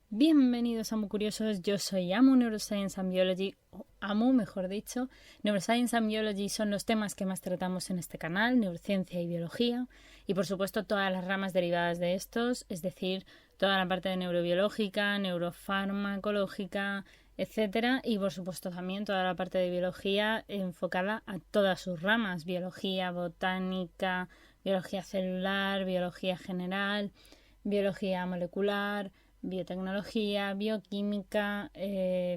Bienvenidos a Amu Curiosos, yo soy Amu Neuroscience and Biology, o Amu mejor dicho. Neuroscience and Biology son los temas que más tratamos en este canal, neurociencia y biología, y por supuesto todas las ramas derivadas de estos, es decir, toda la parte de neurobiológica, neurofarmacológica, etcétera, y por supuesto también toda la parte de biología enfocada a todas sus ramas, biología botánica, biología celular, biología general, biología molecular, biotecnología, bioquímica,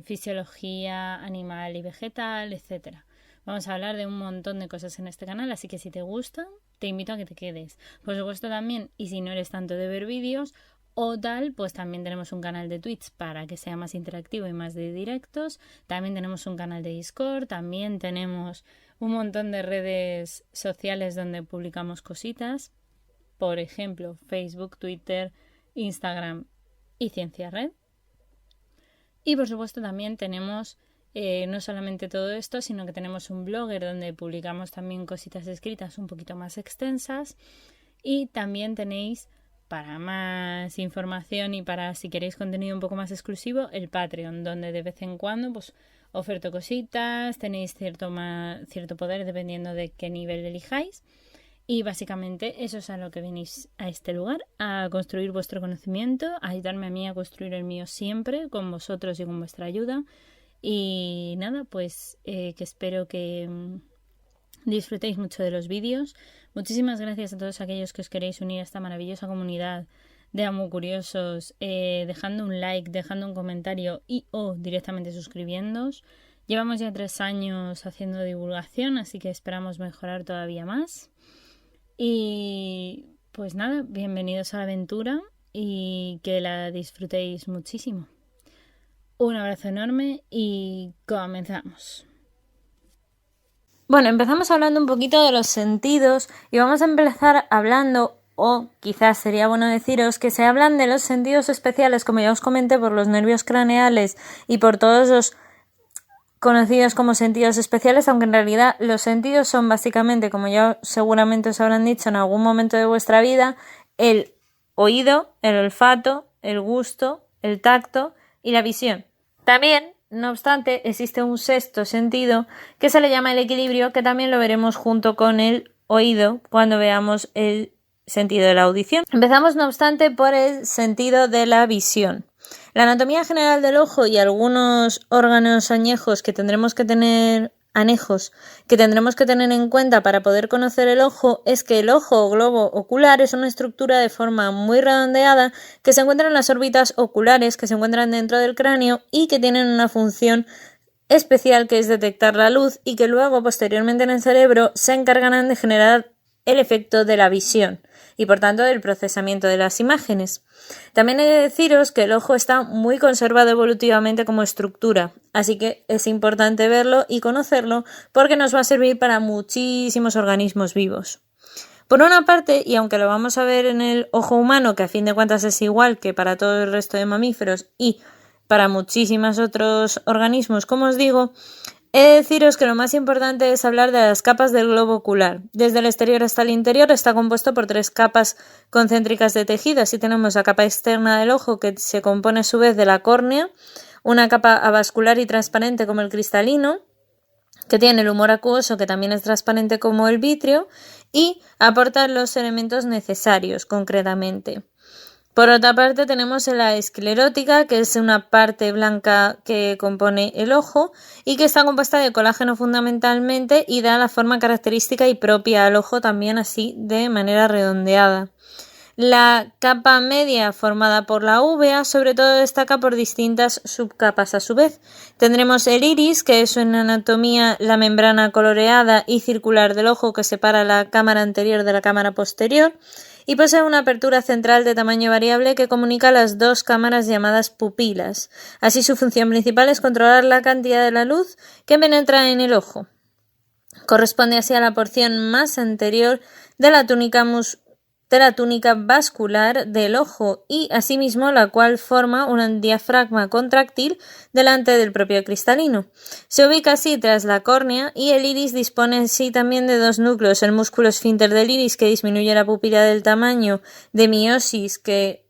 fisiología animal y vegetal, etcétera. Vamos a hablar de un montón de cosas en este canal, así que si te gusta, te invito a que te quedes. Por supuesto también, y si no eres tanto de ver vídeos o tal, pues también tenemos un canal de Twitch para que sea más interactivo y más de directos. También tenemos un canal de Discord, también tenemos un montón de redes sociales donde publicamos cositas. Por ejemplo, Facebook, Twitter, Instagram y Ciencia Red. Y por supuesto también tenemos no solamente todo esto, sino que tenemos un blogger donde publicamos también cositas escritas un poquito más extensas, y también tenéis, para más información y para si queréis contenido un poco más exclusivo, el Patreon, donde de vez en cuando pues oferto cositas, tenéis cierto poder dependiendo de qué nivel elijáis. Y básicamente eso es a lo que venís a este lugar, a construir vuestro conocimiento, a ayudarme a mí a construir el mío siempre, con vosotros y con vuestra ayuda. Y nada, pues que espero que disfrutéis mucho de los vídeos. Muchísimas gracias a todos aquellos que os queréis unir a esta maravillosa comunidad de Amu Curiosos, dejando un like, dejando un comentario y o directamente suscribiéndoos. Llevamos ya 3 años haciendo divulgación, así que esperamos mejorar todavía más. Y pues nada, bienvenidos a la aventura y que la disfrutéis muchísimo. Un abrazo enorme y comenzamos. Bueno, empezamos hablando un poquito de los sentidos y vamos a empezar hablando, o quizás sería bueno deciros, que se hablan de los sentidos especiales, como ya os comenté, por los nervios craneales y por todos los conocidos como sentidos especiales, aunque en realidad los sentidos son básicamente, como ya seguramente os habrán dicho en algún momento de vuestra vida, el oído, el olfato, el gusto, el tacto y la visión. También, no obstante, existe un sexto sentido que se le llama el equilibrio, que también lo veremos junto con el oído cuando veamos el sentido de la audición. Empezamos, no obstante, por el sentido de la visión. La anatomía general del ojo y algunos órganos añejos que tendremos que tener en cuenta para poder conocer el ojo es que el ojo o globo ocular es una estructura de forma muy redondeada que se encuentra en las órbitas oculares que se encuentran dentro del cráneo y que tienen una función especial, que es detectar la luz, y que luego posteriormente en el cerebro se encargarán de generar el efecto de la visión y por tanto del procesamiento de las imágenes. También he de deciros que el ojo está muy conservado evolutivamente como estructura, así que es importante verlo y conocerlo porque nos va a servir para muchísimos organismos vivos. Por una parte, y aunque lo vamos a ver en el ojo humano, que a fin de cuentas es igual que para todo el resto de mamíferos y para muchísimos otros organismos, como os digo, he de deciros que lo más importante es hablar de las capas del globo ocular. Desde el exterior hasta el interior está compuesto por 3 capas concéntricas de tejido. Así tenemos la capa externa del ojo, que se compone a su vez de la córnea, una capa avascular y transparente como el cristalino, que tiene el humor acuoso, que también es transparente como el vítreo, y aporta los elementos necesarios concretamente. Por otra parte tenemos la esclerótica, que es una parte blanca que compone el ojo y que está compuesta de colágeno fundamentalmente y da la forma característica y propia al ojo, también así de manera redondeada. La capa media, formada por la uvea, sobre todo destaca por distintas subcapas a su vez. Tendremos el iris, que es en anatomía la membrana coloreada y circular del ojo que separa la cámara anterior de la cámara posterior, y posee una apertura central de tamaño variable que comunica las 2 cámaras llamadas pupilas. Así, su función principal es controlar la cantidad de la luz que penetra en el ojo. Corresponde así a la porción más anterior de la túnica de la túnica vascular del ojo y asimismo la cual forma un diafragma contráctil delante del propio cristalino. Se ubica así tras la córnea y el iris dispone así también de dos núcleos, el músculo esfínter del iris que disminuye la pupila del tamaño de miosis que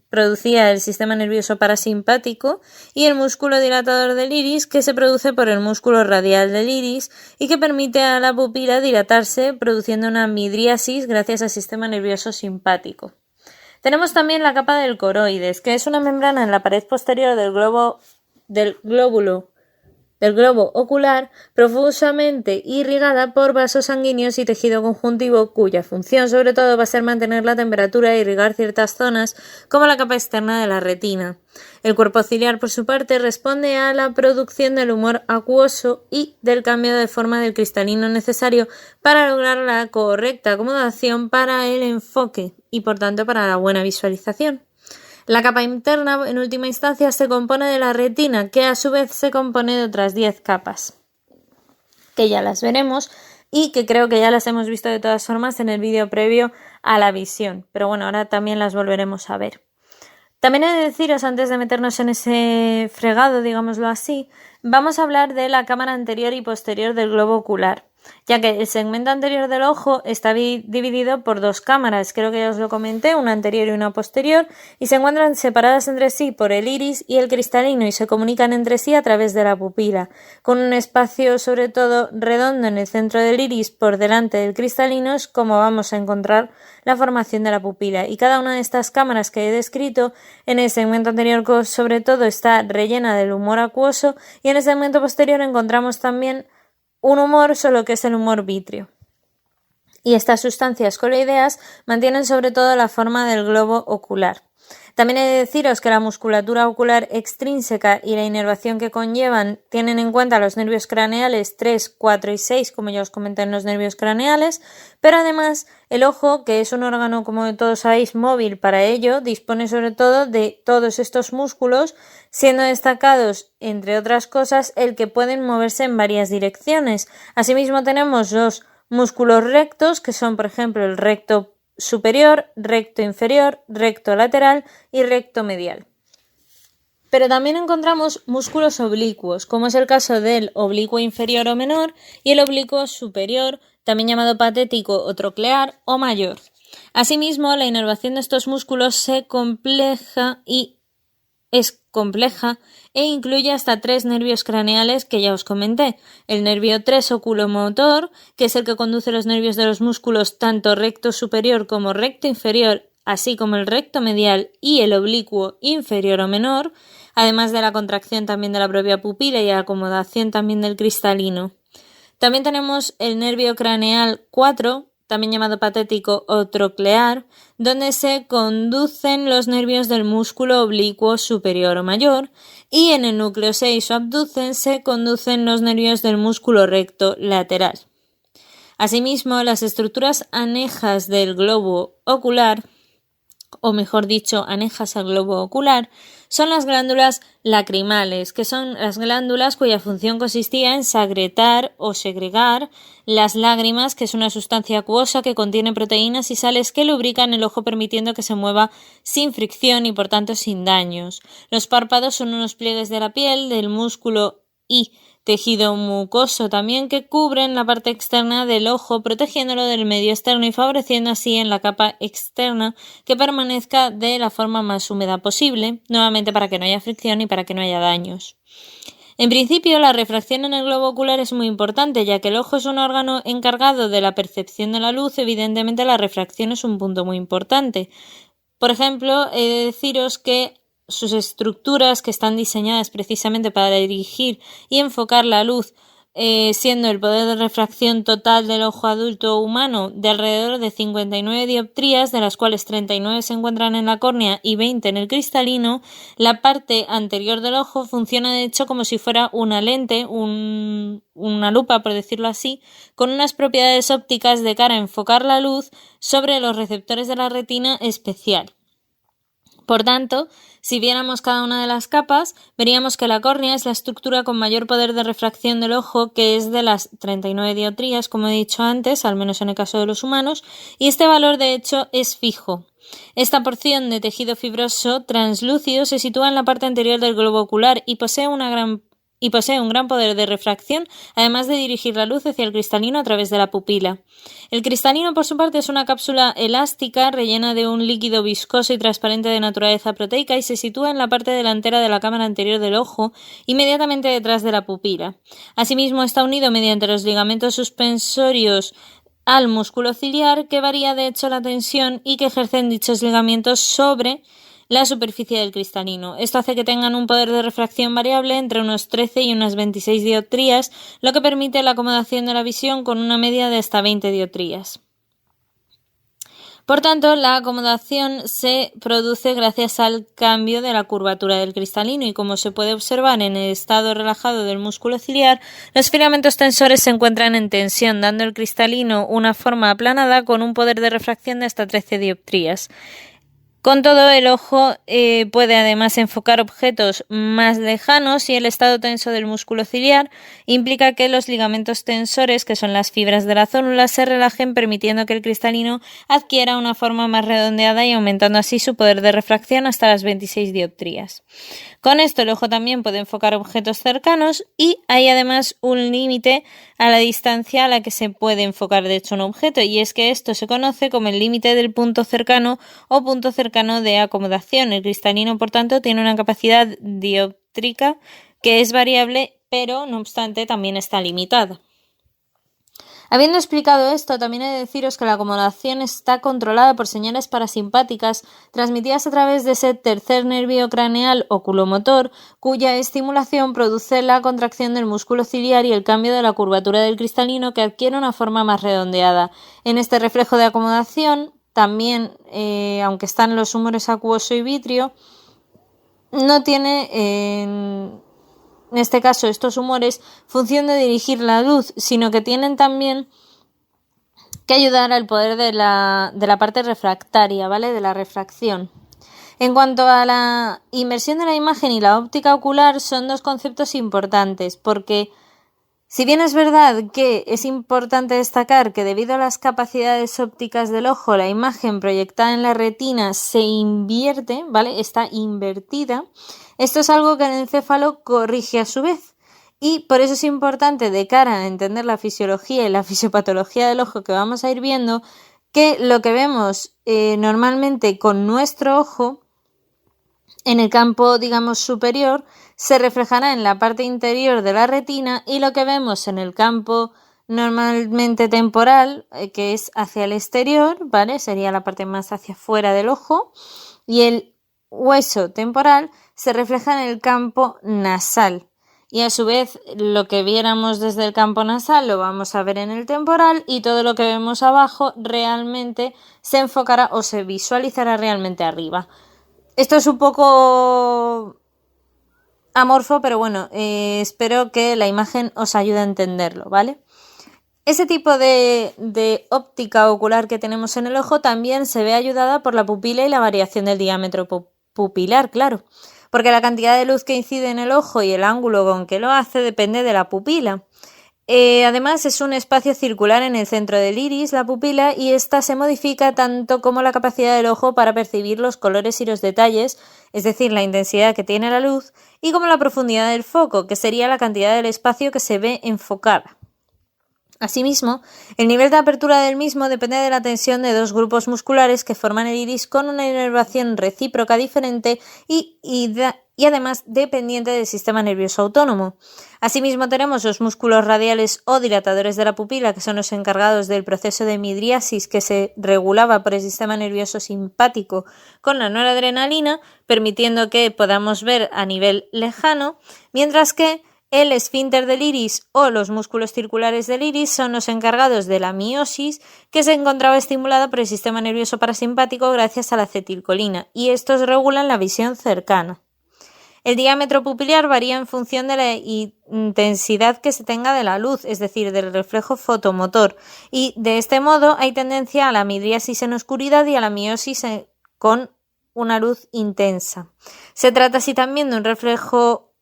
producía el sistema nervioso parasimpático y el músculo dilatador del iris que se produce por el músculo radial del iris y que permite a la pupila dilatarse produciendo una midriasis gracias al sistema nervioso simpático. Tenemos también la capa del coroides, que es una membrana en la pared posterior del globo ocular profusamente irrigada por vasos sanguíneos y tejido conjuntivo cuya función sobre todo va a ser mantener la temperatura e irrigar ciertas zonas como la capa externa de la retina. El cuerpo ciliar por su parte responde a la producción del humor acuoso y del cambio de forma del cristalino necesario para lograr la correcta acomodación para el enfoque y por tanto para la buena visualización. La capa interna, en última instancia, se compone de la retina, que a su vez se compone de otras 10 capas, que ya las veremos y que creo que ya las hemos visto de todas formas en el vídeo previo a la visión, pero bueno, ahora también las volveremos a ver. También he de deciros, antes de meternos en ese fregado, digámoslo así, vamos a hablar de la cámara anterior y posterior del globo ocular, ya que el segmento anterior del ojo está dividido por dos cámaras, creo que ya os lo comenté, una anterior y una posterior, y se encuentran separadas entre sí por el iris y el cristalino y se comunican entre sí a través de la pupila, con un espacio sobre todo redondo en el centro del iris por delante del cristalino es como vamos a encontrar la formación de la pupila, y cada una de estas cámaras que he descrito en el segmento anterior sobre todo está rellena del humor acuoso y en el segmento posterior encontramos también un humor, solo que es el humor vítreo. Y estas sustancias coloideas mantienen sobre todo la forma del globo ocular. También he de deciros que la musculatura ocular extrínseca y la inervación que conllevan tienen en cuenta los nervios craneales 3, 4 y 6, como ya os comenté en los nervios craneales, pero además el ojo, que es un órgano, como todos sabéis, móvil para ello, dispone sobre todo de todos estos músculos, siendo destacados, entre otras cosas, el que pueden moverse en varias direcciones. Asimismo tenemos los músculos rectos, que son, por ejemplo, el recto superior, recto inferior, recto lateral y recto medial. Pero también encontramos músculos oblicuos, como es el caso del oblicuo inferior o menor y el oblicuo superior, también llamado patético o troclear o mayor. Asimismo, la inervación de estos músculos es compleja e incluye hasta 3 nervios craneales que ya os comenté. El nervio 3 oculomotor, que es el que conduce los nervios de los músculos tanto recto superior como recto inferior, así como el recto medial y el oblicuo inferior o menor, además de la contracción también de la propia pupila y la acomodación también del cristalino. También tenemos el nervio craneal 4, también llamado patético o troclear, donde se conducen los nervios del músculo oblicuo superior o mayor, y en el núcleo 6 o abducen se conducen los nervios del músculo recto lateral. Asimismo, las estructuras anejas del globo ocular, o mejor dicho, anejas al globo ocular, son las glándulas lacrimales, que son las glándulas cuya función consistía en secretar o segregar las lágrimas, que es una sustancia acuosa que contiene proteínas y sales que lubrican el ojo permitiendo que se mueva sin fricción y por tanto sin daños. Los párpados son unos pliegues de la piel, del músculo y tejido mucoso también que cubren la parte externa del ojo, protegiéndolo del medio externo y favoreciendo así en la capa externa que permanezca de la forma más húmeda posible, nuevamente para que no haya fricción y para que no haya daños. En principio, la refracción en el globo ocular es muy importante, ya que el ojo es un órgano encargado de la percepción de la luz, evidentemente la refracción es un punto muy importante. Por ejemplo, he de deciros que sus estructuras que están diseñadas precisamente para dirigir y enfocar la luz, siendo el poder de refracción total del ojo adulto humano de alrededor de 59 dioptrías, de las cuales 39 se encuentran en la córnea y 20 en el cristalino, la parte anterior del ojo funciona de hecho como si fuera una lente, una lupa por decirlo así, con unas propiedades ópticas de cara a enfocar la luz sobre los receptores de la retina especial. Por tanto, si viéramos cada una de las capas, veríamos que la córnea es la estructura con mayor poder de refracción del ojo, que es de las 39 dioptrías, como he dicho antes, al menos en el caso de los humanos, y este valor de hecho es fijo. Esta porción de tejido fibroso translúcido se sitúa en la parte anterior del globo ocular y posee un gran poder de refracción, además de dirigir la luz hacia el cristalino a través de la pupila. El cristalino, por su parte, es una cápsula elástica rellena de un líquido viscoso y transparente de naturaleza proteica y se sitúa en la parte delantera de la cámara anterior del ojo, inmediatamente detrás de la pupila. Asimismo, está unido mediante los ligamentos suspensorios al músculo ciliar, que varía de hecho la tensión y que ejercen dichos ligamentos sobre la superficie del cristalino. Esto hace que tengan un poder de refracción variable entre unos 13 y unas 26 dioptrías, lo que permite la acomodación de la visión con una media de hasta 20 dioptrías. Por tanto, la acomodación se produce gracias al cambio de la curvatura del cristalino y, como se puede observar en el estado relajado del músculo ciliar, los filamentos tensores se encuentran en tensión, dando al cristalino una forma aplanada con un poder de refracción de hasta 13 dioptrías. Con todo, el ojo puede además enfocar objetos más lejanos y el estado tenso del músculo ciliar implica que los ligamentos tensores, que son las fibras de la zónula, se relajen, permitiendo que el cristalino adquiera una forma más redondeada y aumentando así su poder de refracción hasta las 26 dioptrías. Con esto, el ojo también puede enfocar objetos cercanos y hay además un límite a la distancia a la que se puede enfocar de hecho un objeto, y es que esto se conoce como el límite del punto cercano o punto cercano de acomodación. El cristalino, por tanto, tiene una capacidad dioptríca que es variable, pero no obstante también está limitada. Habiendo explicado esto, también he de deciros que la acomodación está controlada por señales parasimpáticas transmitidas a través de ese tercer nervio craneal oculomotor, cuya estimulación produce la contracción del músculo ciliar y el cambio de la curvatura del cristalino, que adquiere una forma más redondeada. En este reflejo de acomodación, también, aunque están los humores acuoso y vitrio, no tiene en este caso estos humores función de dirigir la luz, sino que tienen también que ayudar al poder de la parte refractaria, ¿vale? De la refracción. En cuanto a la inmersión de la imagen y la óptica ocular, son dos conceptos importantes, porque si bien es verdad que es importante destacar que debido a las capacidades ópticas del ojo, la imagen proyectada en la retina se invierte, ¿vale? Está invertida. Esto es algo que el encéfalo corrige a su vez. Y por eso es importante, de cara a entender la fisiología y la fisiopatología del ojo que vamos a ir viendo, que lo que vemos normalmente con nuestro ojo en el campo, digamos, superior, se reflejará en la parte interior de la retina, y lo que vemos en el campo normalmente temporal, que es hacia el exterior, ¿vale? Sería la parte más hacia afuera del ojo, y el hueso temporal se refleja en el campo nasal. Y a su vez, lo que viéramos desde el campo nasal lo vamos a ver en el temporal, y todo lo que vemos abajo realmente se enfocará o se visualizará realmente arriba. Esto es un poco amorfo, pero bueno, espero que la imagen os ayude a entenderlo, ¿vale? Ese tipo de óptica ocular que tenemos en el ojo también se ve ayudada por la pupila y la variación del diámetro pupilar, claro, porque la cantidad de luz que incide en el ojo y el ángulo con que lo hace depende de la pupila. Además, es un espacio circular en el centro del iris, la pupila, y ésta se modifica tanto como la capacidad del ojo para percibir los colores y los detalles, es decir, la intensidad que tiene la luz, y como la profundidad del foco, que sería la cantidad del espacio que se ve enfocada. Asimismo, el nivel de apertura del mismo depende de la tensión de dos grupos musculares que forman el iris con una inervación recíproca diferente y además dependiente del sistema nervioso autónomo. Asimismo, tenemos los músculos radiales o dilatadores de la pupila, que son los encargados del proceso de midriasis, que se regulaba por el sistema nervioso simpático con la noradrenalina, permitiendo que podamos ver a nivel lejano, mientras que el esfínter del iris o los músculos circulares del iris son los encargados de la miosis, que se encontraba estimulada por el sistema nervioso parasimpático gracias a la acetilcolina, y estos regulan la visión cercana. El diámetro pupilar varía en función de la intensidad que se tenga de la luz, es decir, del reflejo fotomotor, y de este modo hay tendencia a la midriasis en oscuridad y a la miosis con una luz intensa. Se trata así también de un reflejo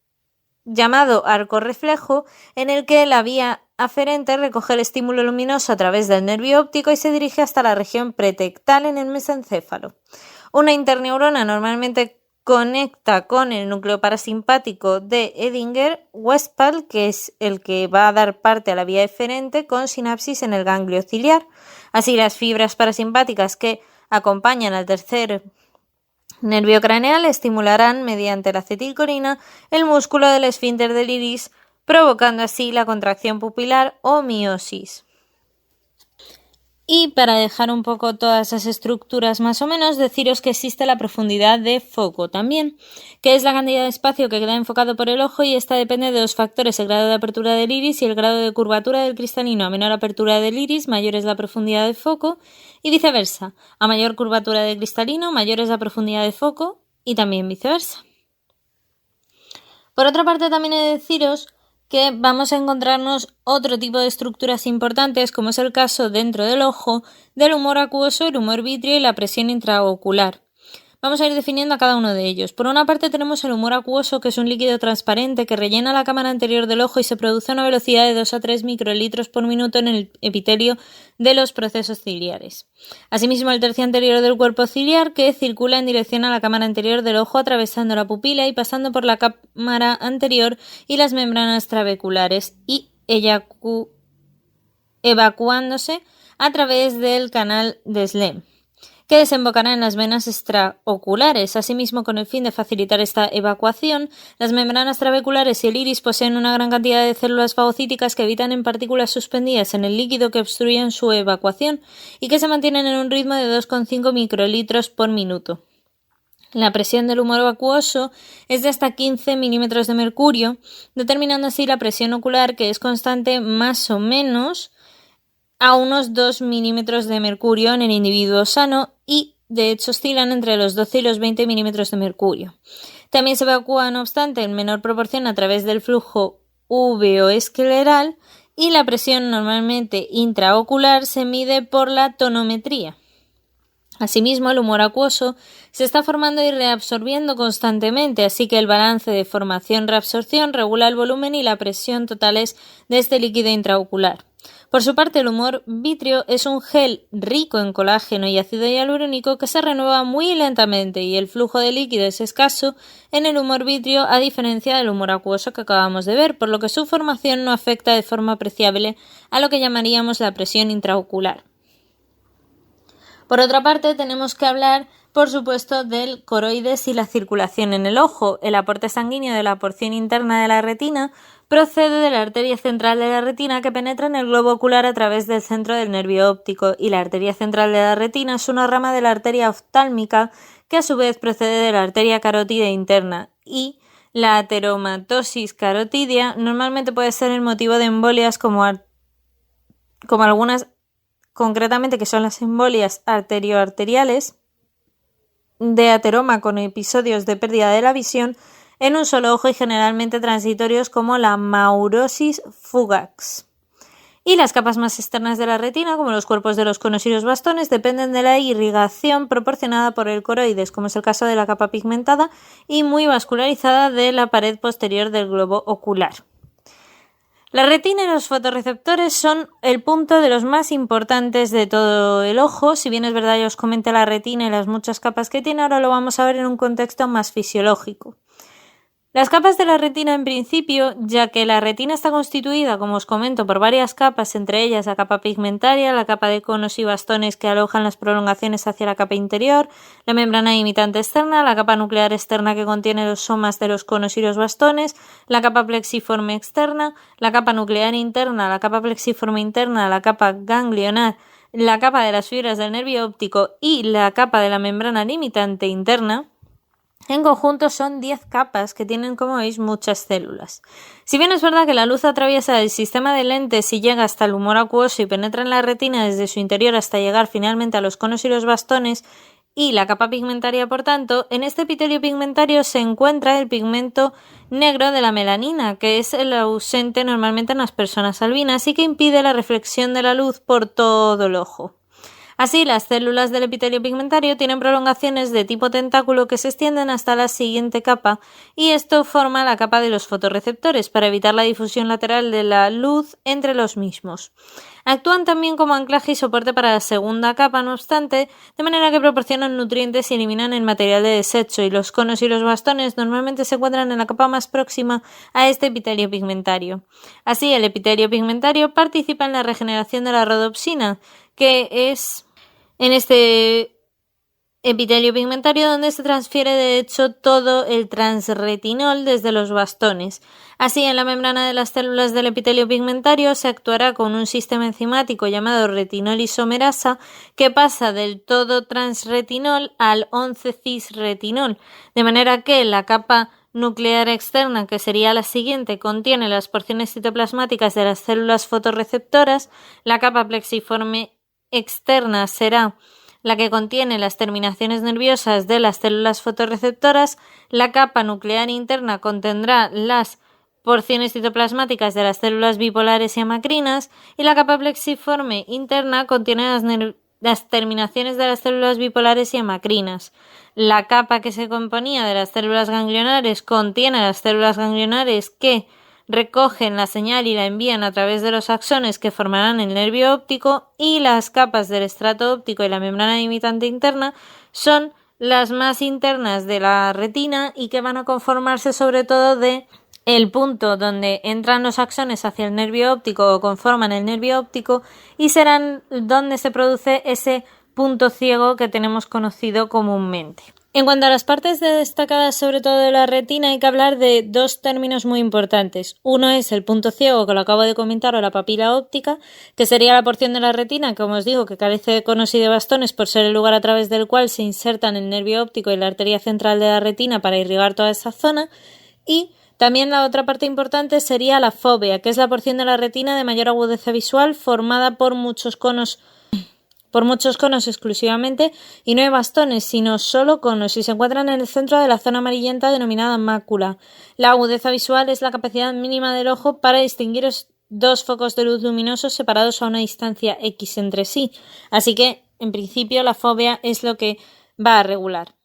llamado arco reflejo, en el que la vía aferente recoge el estímulo luminoso a través del nervio óptico y se dirige hasta la región pretectal en el mesencéfalo. Una interneurona normalmente conecta con el núcleo parasimpático de Edinger-Westphal, que es el que va a dar parte a la vía eferente, con sinapsis en el ganglio ciliar. Así, las fibras parasimpáticas que acompañan al tercer nervio craneal estimularán mediante la acetilcolina el músculo del esfínter del iris, provocando así la contracción pupilar o miosis. Y para dejar un poco todas esas estructuras más o menos, deciros que existe la profundidad de foco también, que es la cantidad de espacio que queda enfocado por el ojo, y esta depende de dos factores: el grado de apertura del iris y el grado de curvatura del cristalino. A menor apertura del iris, mayor es la profundidad de foco, y viceversa. A mayor curvatura del cristalino, mayor es la profundidad de foco, y también viceversa. Por otra parte, también he de deciros que vamos a encontrarnos otro tipo de estructuras importantes, como es el caso dentro del ojo del humor acuoso, el humor vítreo y la presión intraocular. Vamos a ir definiendo a cada uno de ellos. Por una parte tenemos el humor acuoso, que es un líquido transparente que rellena la cámara anterior del ojo y se produce a una velocidad de 2 a 3 microlitros por minuto en el epitelio de los procesos ciliares. Asimismo, el tercio anterior del cuerpo ciliar, que circula en dirección a la cámara anterior del ojo, atravesando la pupila y pasando por la cámara anterior y las membranas trabeculares y evacuándose a través del canal de Schlemm, que desembocará en las venas extraoculares. Asimismo, con el fin de facilitar esta evacuación, las membranas trabeculares y el iris poseen una gran cantidad de células fagocíticas que habitan en partículas suspendidas en el líquido que obstruyen su evacuación y que se mantienen en un ritmo de 2,5 microlitros por minuto. La presión del humor acuoso es de hasta 15 milímetros de mercurio, determinando así la presión ocular, que es constante más o menos a unos 2 milímetros de mercurio en el individuo sano, y de hecho oscilan entre los 12 y los 20 milímetros de mercurio. También se evacúa, no obstante, en menor proporción a través del flujo uveoescleral, y la presión normalmente intraocular se mide por la tonometría. Asimismo, el humor acuoso se está formando y reabsorbiendo constantemente, así que el balance de formación-reabsorción regula el volumen y la presión totales de este líquido intraocular. Por su parte, el humor vítreo es un gel rico en colágeno y ácido hialurónico que se renueva muy lentamente, y el flujo de líquido es escaso en el humor vítreo, a diferencia del humor acuoso que acabamos de ver, por lo que su formación no afecta de forma apreciable a lo que llamaríamos la presión intraocular. Por otra parte, tenemos que hablar, por supuesto, del coroides y la circulación en el ojo. El aporte sanguíneo de la porción interna de la retina procede de la arteria central de la retina, que penetra en el globo ocular a través del centro del nervio óptico, y la arteria central de la retina es una rama de la arteria oftálmica, que a su vez procede de la arteria carótida interna, y la ateromatosis carotidia normalmente puede ser el motivo de embolias como algunas, concretamente, que son las embolias arterioarteriales de ateroma con episodios de pérdida de la visión en un solo ojo y generalmente transitorios, como la maurosis fugax. Y las capas más externas de la retina, como los cuerpos de los conos y los bastones, dependen de la irrigación proporcionada por el coroides, como es el caso de la capa pigmentada y muy vascularizada de la pared posterior del globo ocular. La retina y los fotorreceptores son el punto de los más importantes de todo el ojo. Si bien es verdad, ya os comenté la retina y las muchas capas que tiene, ahora lo vamos a ver en un contexto más fisiológico. Las capas de la retina, en principio, ya que la retina está constituida, como os comento, por varias capas, entre ellas la capa pigmentaria, la capa de conos y bastones que alojan las prolongaciones hacia la capa interior, la membrana imitante externa, la capa nuclear externa que contiene los somas de los conos y los bastones, la capa plexiforme externa, la capa nuclear interna, la capa plexiforme interna, la capa ganglionar, la capa de las fibras del nervio óptico y la capa de la membrana limitante interna. En conjunto son 10 capas que tienen, como veis, muchas células. Si bien es verdad que la luz atraviesa el sistema de lentes y llega hasta el humor acuoso y penetra en la retina desde su interior hasta llegar finalmente a los conos y los bastones y la capa pigmentaria, por tanto, en este epitelio pigmentario se encuentra el pigmento negro de la melanina, que es el ausente normalmente en las personas albinas y que impide la reflexión de la luz por todo el ojo. Así, las células del epitelio pigmentario tienen prolongaciones de tipo tentáculo que se extienden hasta la siguiente capa, y esto forma la capa de los fotorreceptores para evitar la difusión lateral de la luz entre los mismos. Actúan también como anclaje y soporte para la segunda capa, no obstante, de manera que proporcionan nutrientes y eliminan el material de desecho, y los conos y los bastones normalmente se encuentran en la capa más próxima a este epitelio pigmentario. Así, el epitelio pigmentario participa en la regeneración de la rodopsina, que es en este epitelio pigmentario donde se transfiere de hecho todo el transretinol desde los bastones. Así, en la membrana de las células del epitelio pigmentario se actuará con un sistema enzimático llamado retinol isomerasa que pasa del todo transretinol al 11-cisretinol, de manera que la capa nuclear externa, que sería la siguiente, contiene las porciones citoplasmáticas de las células fotorreceptoras, la capa plexiforme externa será la que contiene las terminaciones nerviosas de las células fotorreceptoras, la capa nuclear interna contendrá las porciones citoplasmáticas de las células bipolares y amacrinas, y la capa plexiforme interna contiene las terminaciones de las células bipolares y amacrinas. La capa que se componía de las células ganglionares contiene las células ganglionares que recogen la señal y la envían a través de los axones que formarán el nervio óptico, y las capas del estrato óptico y la membrana limitante interna son las más internas de la retina y que van a conformarse sobre todo de el punto donde entran los axones hacia el nervio óptico o conforman el nervio óptico, y serán donde se produce ese punto ciego que tenemos conocido comúnmente. En cuanto a las partes destacadas sobre todo de la retina, hay que hablar de dos términos muy importantes. Uno es el punto ciego, que lo acabo de comentar, o la papila óptica, que sería la porción de la retina, como os digo, que carece de conos y de bastones por ser el lugar a través del cual se insertan el nervio óptico y la arteria central de la retina para irrigar toda esa zona. Y también la otra parte importante sería la fóvea, que es la porción de la retina de mayor agudeza visual, formada por muchos conos exclusivamente, y no hay bastones, sino solo conos, y se encuentran en el centro de la zona amarillenta denominada mácula. La agudeza visual es la capacidad mínima del ojo para distinguir dos focos de luz luminosos separados a una distancia X entre sí, así que, en principio, la fóvea es lo que va a regular.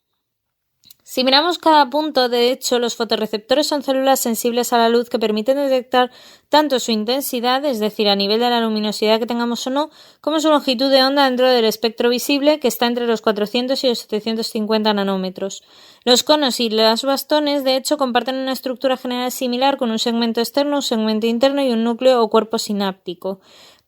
Si miramos cada punto, de hecho, los fotorreceptores son células sensibles a la luz que permiten detectar tanto su intensidad, es decir, a nivel de la luminosidad que tengamos o no, como su longitud de onda dentro del espectro visible, que está entre los 400 y los 750 nanómetros. Los conos y los bastones, de hecho, comparten una estructura general similar, con un segmento externo, un segmento interno y un núcleo o cuerpo sináptico.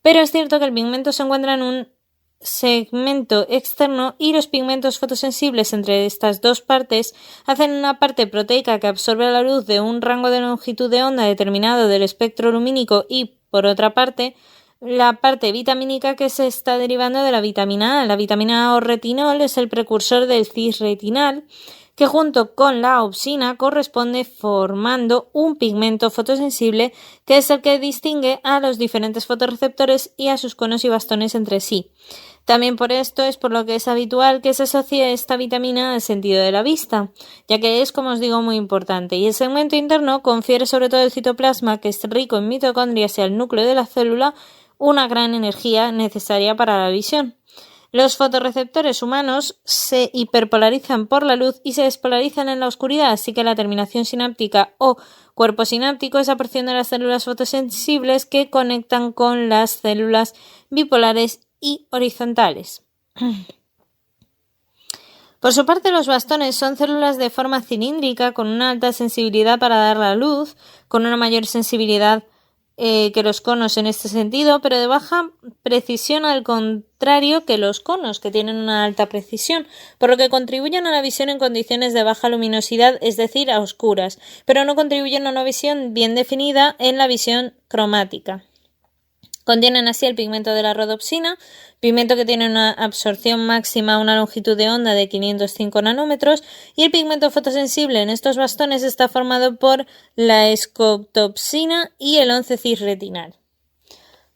Pero es cierto que el pigmento se encuentra en un segmento externo, y los pigmentos fotosensibles entre estas dos partes hacen una parte proteica que absorbe la luz de un rango de longitud de onda determinado del espectro lumínico, y por otra parte la parte vitamínica que se está derivando de la vitamina A. La vitamina A o retinol es el precursor del cisretinal, que junto con la opsina corresponde formando un pigmento fotosensible que es el que distingue a los diferentes fotorreceptores y a sus conos y bastones entre sí. También por esto es por lo que es habitual que se asocie esta vitamina al sentido de la vista, ya que es, como os digo, muy importante. Y el segmento interno confiere sobre todo al citoplasma, que es rico en mitocondrias, y al núcleo de la célula una gran energía necesaria para la visión. Los fotorreceptores humanos se hiperpolarizan por la luz y se despolarizan en la oscuridad, así que la terminación sináptica o cuerpo sináptico es la porción de las células fotosensibles que conectan con las células bipolares y horizontales. Por su parte, los bastones son células de forma cilíndrica con una alta sensibilidad para dar la luz, con una mayor sensibilidad que los conos en este sentido, pero de baja precisión, al contrario que los conos, que tienen una alta precisión, por lo que contribuyen a la visión en condiciones de baja luminosidad, es decir, a oscuras, pero no contribuyen a una visión bien definida en la visión cromática. Contienen así el pigmento de la rodopsina, pigmento que tiene una absorción máxima a una longitud de onda de 505 nanómetros, y el pigmento fotosensible en estos bastones está formado por la escotopsina y el 11-cisretinal.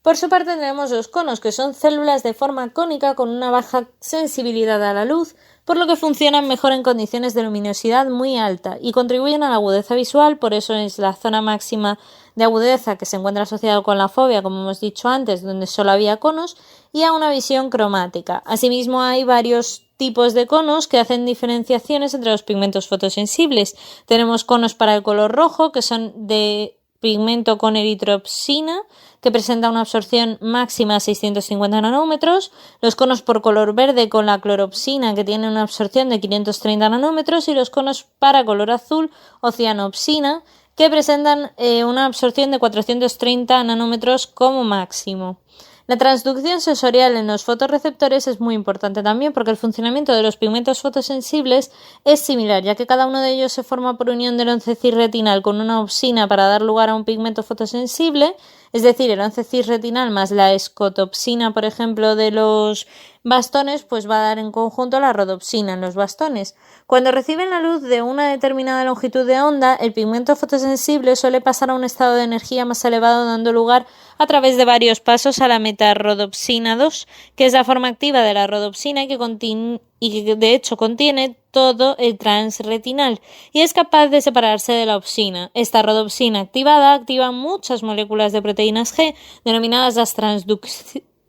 Por su parte tenemos los conos, que son células de forma cónica con una baja sensibilidad a la luz, por lo que funcionan mejor en condiciones de luminosidad muy alta y contribuyen a la agudeza visual, por eso es la zona máxima de agudeza que se encuentra asociado con la fobia, como hemos dicho antes, donde solo había conos, y a una visión cromática. Asimismo, hay varios tipos de conos que hacen diferenciaciones entre los pigmentos fotosensibles. Tenemos conos para el color rojo, que son de pigmento con eritropsina, que presenta una absorción máxima a 650 nanómetros, los conos por color verde con la cloropsina, que tiene una absorción de 530 nanómetros, y los conos para color azul o cianopsina, que presentan una absorción de 430 nanómetros como máximo. La transducción sensorial en los fotorreceptores es muy importante también porque el funcionamiento de los pigmentos fotosensibles es similar, ya que cada uno de ellos se forma por unión del 11-cis retinal con una opsina para dar lugar a un pigmento fotosensible, es decir, el 11-cis retinal más la escotopsina, por ejemplo, de los bastones, pues va a dar en conjunto la rodopsina en los bastones. Cuando reciben la luz de una determinada longitud de onda, el pigmento fotosensible suele pasar a un estado de energía más elevado, dando lugar a través de varios pasos a la metarodopsina 2, que es la forma activa de la rodopsina y que de hecho contiene todo el transretinal y es capaz de separarse de la opsina. Esta rodopsina activada activa muchas moléculas de proteínas G, denominadas las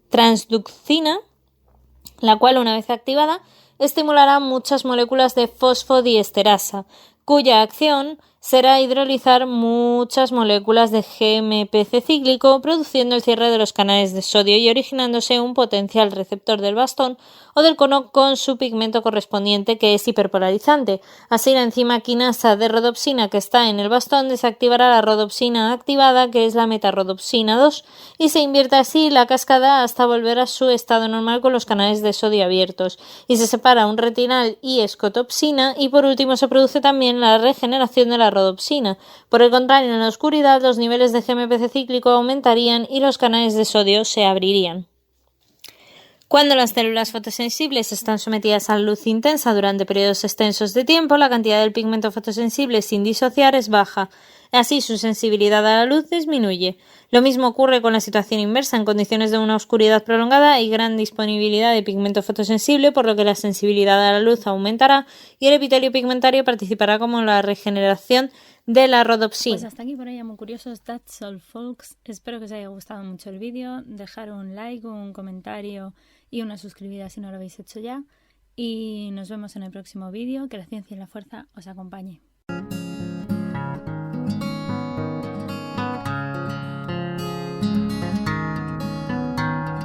transductina, la cual, una vez activada, estimulará muchas moléculas de fosfodiesterasa, cuya acción será hidrolizar muchas moléculas de GMPC cíclico, produciendo el cierre de los canales de sodio y originándose un potencial receptor del bastón o del cono con su pigmento correspondiente, que es hiperpolarizante. Así, la enzima quinasa de rodopsina que está en el bastón desactivará la rodopsina activada, que es la metarodopsina 2, y se invierte así la cascada hasta volver a su estado normal con los canales de sodio abiertos, y se separa un retinal y escotopsina, y por último se produce también la regeneración de la rodopsina. Por el contrario, en la oscuridad los niveles de GMPC cíclico aumentarían y los canales de sodio se abrirían. Cuando las células fotosensibles están sometidas a luz intensa durante periodos extensos de tiempo, la cantidad del pigmento fotosensible sin disociar es baja. Así, su sensibilidad a la luz disminuye. Lo mismo ocurre con la situación inversa. En condiciones de una oscuridad prolongada hay gran disponibilidad de pigmento fotosensible, por lo que la sensibilidad a la luz aumentará y el epitelio pigmentario participará como la regeneración de la rodopsina. Pues hasta aquí por hoy, muy curiosos. That's all, folks. Espero que os haya gustado mucho el vídeo. Dejar un like, un comentario y una suscribida si no lo habéis hecho ya. Y nos vemos en el próximo vídeo. Que la ciencia y la fuerza os acompañe.